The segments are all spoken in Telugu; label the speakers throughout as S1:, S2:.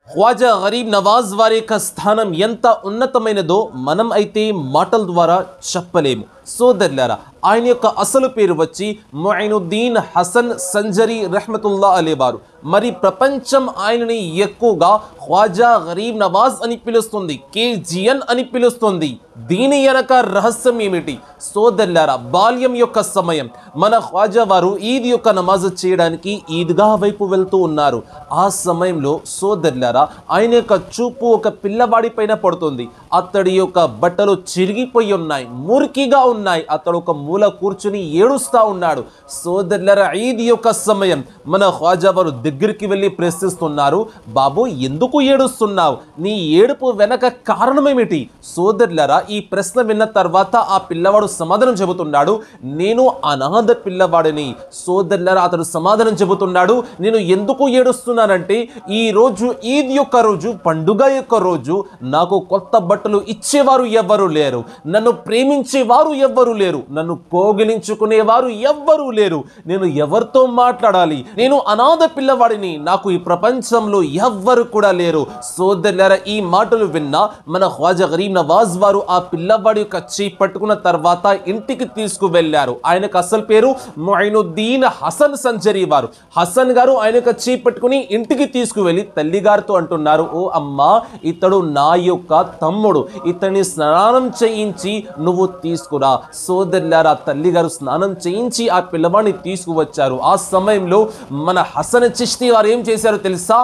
S1: ख्वाजा गरीब नवाज वारे యొక్క స్థానం ఎంత ఉన్నతమైనదో మనం అయితే మాటల ద్వారా చెప్పలేము. సోదరులారా, ఆయన యొక్క అసలు పేరు వచ్చి ముయినుద్దీన్ హసన్ సంజరీ రహ్మతుల్లా అలైవారు. మరి ప్రపంచం ఆయనని ఎక్కువగా ఖ్వాజా గరీబ్ నవాజ్ అని పిలుస్తుంది, KGN అని పిలుస్తుంది. దీని వెనక రహస్యం ఏమిటి? సోదరులారా, బాల్యం యొక్క సమయం మన ఖ్వాజా వారు ఈద్ యొక్క నమాజ్ చేయడానికి ఈద్గా వైపు వెళ్తూ ఉన్నారు. ఆ సమయంలో సోదరులారా, ఆయన యొక్క చూపు ఒక పిల్లవాడి పైన పడుతుంది. అతడి యొక్క బట్టలు చిరిగిపోయి ఉన్నాయి, మురికిగా ఉన్నాయి. అతడు ఒక మూల కూర్చుని ఏడుస్తా ఉన్నాడు. సోదరులారా, ఈద్ యొక్క సమయం మన ఖ్వాజా వారు దగ్గరికి వెళ్ళి ప్రశ్నిస్తున్నారు, బాబు ఎందుకు ఏడుస్తున్నావు? నీ ఏడుపు వెనక కారణమేమిటి? సోదరులారా, ఈ ప్రశ్న విన్న తర్వాత ఆ పిల్లవాడు సమాధానం చెబుతున్నాడు, నేను అనాథ పిల్లవాడిని. సోదరులారా, అతడు సమాధానం చెబుతున్నాడు, నేను ఎందుకు ఏడుస్తున్నానంటే ఈ రోజు ఈద్ యొక్క రోజు, పండుగ యొక్క రోజు, నాకు కొత్త బట్టలు ఇచ్చేవారు ఎవ్వరూ లేరు, నన్ను ప్రేమించేవారు ఎవ్వరూ లేరు, నన్ను కోగిలించుకునేవారు ఎవ్వరూ లేరు. నేను ఎవరితో మాట్లాడాలి? నేను అనాథ పిల్లవాడిని, నాకు ఈ ప్రపంచంలో ఎవ్వరు కూడా లేరు. సోదరులారా, ఈ మాటలు విన్నా మన ఖ్వాజా గరీబ్ నవాజ్ వారు ఆ పిల్లవాడి యొక్క చేయి పట్టుకున్న తర్వాత ఇంటికి తీసుకువెళ్ళారు. ఆయనకు అసలు పేరు ముయినుద్దీన్ హసన్ సంజరీ వారు. హసన్ గారు ఆయన యొక్క చేయి పట్టుకుని ఇంటికి తీసుకువెళ్ళి తల్లిగారితో అంటున్నారు, ఓ అమ్మా, ఇతడు నా యొక్క తమ్ముడు, ఇతన్ని స్నానం చేయించి నువ్వు తీసుకురా. సోదరులారా, తల్లిగారు స్నానం చేయించి ఆ పిల్లవాడిని తీసుకువచ్చారు. ఆ సమయంలో మన హసన్ చిష్తి వారు ఏం చేశారో తెలుసా?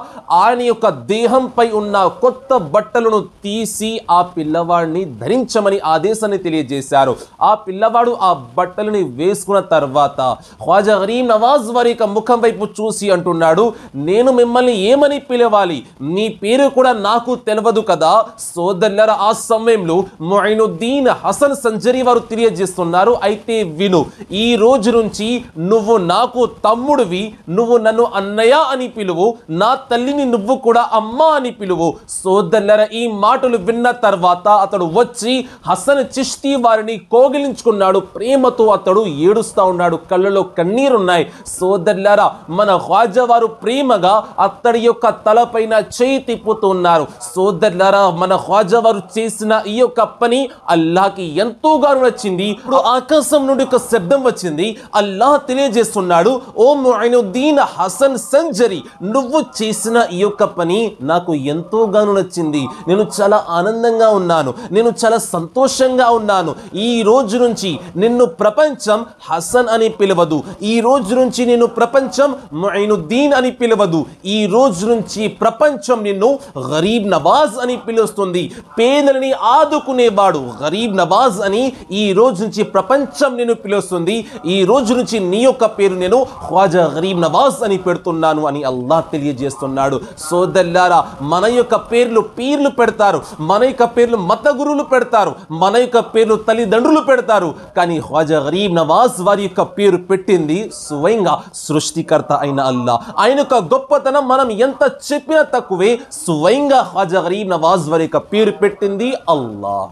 S1: ఆయన యొక్క దేహంపై ఉన్న కొత్త బట్టలను తీసి ఆ పిల్లవాడిని ధరించమని ఆదేశాన్ని తెలియజేశారు. ఆ పిల్లవాడు ఆ బట్టలని వేసుకున్న తర్వాత ఖ్వాజా గరీబ్ నవాజ్ వారి యొక్క ముఖం వైపు చూసి అంటున్నాడు, నేను మిమ్మల్ని ఏమని పిలవాలి? మీ పేరు కూడా నాకు తెలియదు కదా. సోదరులారా, ఆ సమయంలో ముయినుద్దీన్ హసన్ సంజరీ వారు తెలియజేస్తున్నారు, అయితే విను, ఈ రోజు నుంచి నువ్వు నాకు తమ్ముడివి, నువ్వు నన్ను అన్నయ్య అని పిలువు, నా తల్లిని నువ్వు కూడా అమ్మ అని పిలువు. సోదరులారా, ఈ మాటలు విన్న తర్వాత అతడు వచ్చి హసన్ చిష్తి వారిని కోగిలించుకున్నాడు. ప్రేమతో అతడు ఏడుస్తా ఉన్నాడు, కళ్ళలో కన్నీరున్నాయి. సోదరులారా, మన ఖ్వాజా వారు ప్రేమగా అతడి యొక్క తలపైన చేయి తిప్పుతున్నారు. సోదరులారా, మన ఖ్వాజా వారు చేసిన ఈ యొక్క పని అల్లాహ్కి ఎంతోగా నచ్చింది. ఇప్పుడు ఆకాశం నుండి ఒక శబ్దం వచ్చింది. అల్లాహ్ తెలియజేస్తున్నాడు, ఓ ముయినుద్దీన్ హసన్ సంజరీ, నువ్వు చేసిన ఈ యొక్క పని నాకు ఎంతోగాను నచ్చింది. నేను చాలా ఆనందంగా ఉన్నాను, నేను చాలా సంతోషంగా ఉన్నాను. ఈ రోజు నుంచి నిన్ను ప్రపంచం హసన్ అని పిలవదు, ఈ రోజు నుంచి నిన్ను ప్రపంచం ముయినుద్దీన్ అని పిలవదు, ఈ రోజు నుంచి ప్రపంచం నిన్ను గరీబ్ నవాజ్ అని పిలుస్తుంది. పేదలని ఆదుకునేవాడు గరీబ్ నవాజ్ అని ఈ రోజు నుంచి ప్రపంచం నిన్ను పిలుస్తుంది. ఈ రోజు నుంచి నీ యొక్క పేరు నేను ఖ్వాజా గరీబ్ నవాజ్ అని పెడుతున్నాను అని అల్లాహ్ తెలియజేస్తున్నాడు. సోదరులారా, మన యొక్క పేర్లు పీర్లు పెడతారు, మన యొక్క పేర్లు మత గురువులు పెడతారు, మన యొక్క పేర్లు తల్లిదండ్రులు పెడతారు, కానీ ఖ్వాజా గరీబ్ నవాజ్ వారి యొక్క పేరు పెట్టింది స్వయంగా సృష్టికర్త అయిన అల్లాహ్. ఆయన యొక్క గొప్పతనం మనం ఎంత చెప్పినా తక్కువే. స్వయంగా ఖ్వాజా గరీబ్ నవాజ్ వారి యొక్క పేరు పెట్టింది అల్లాహ్.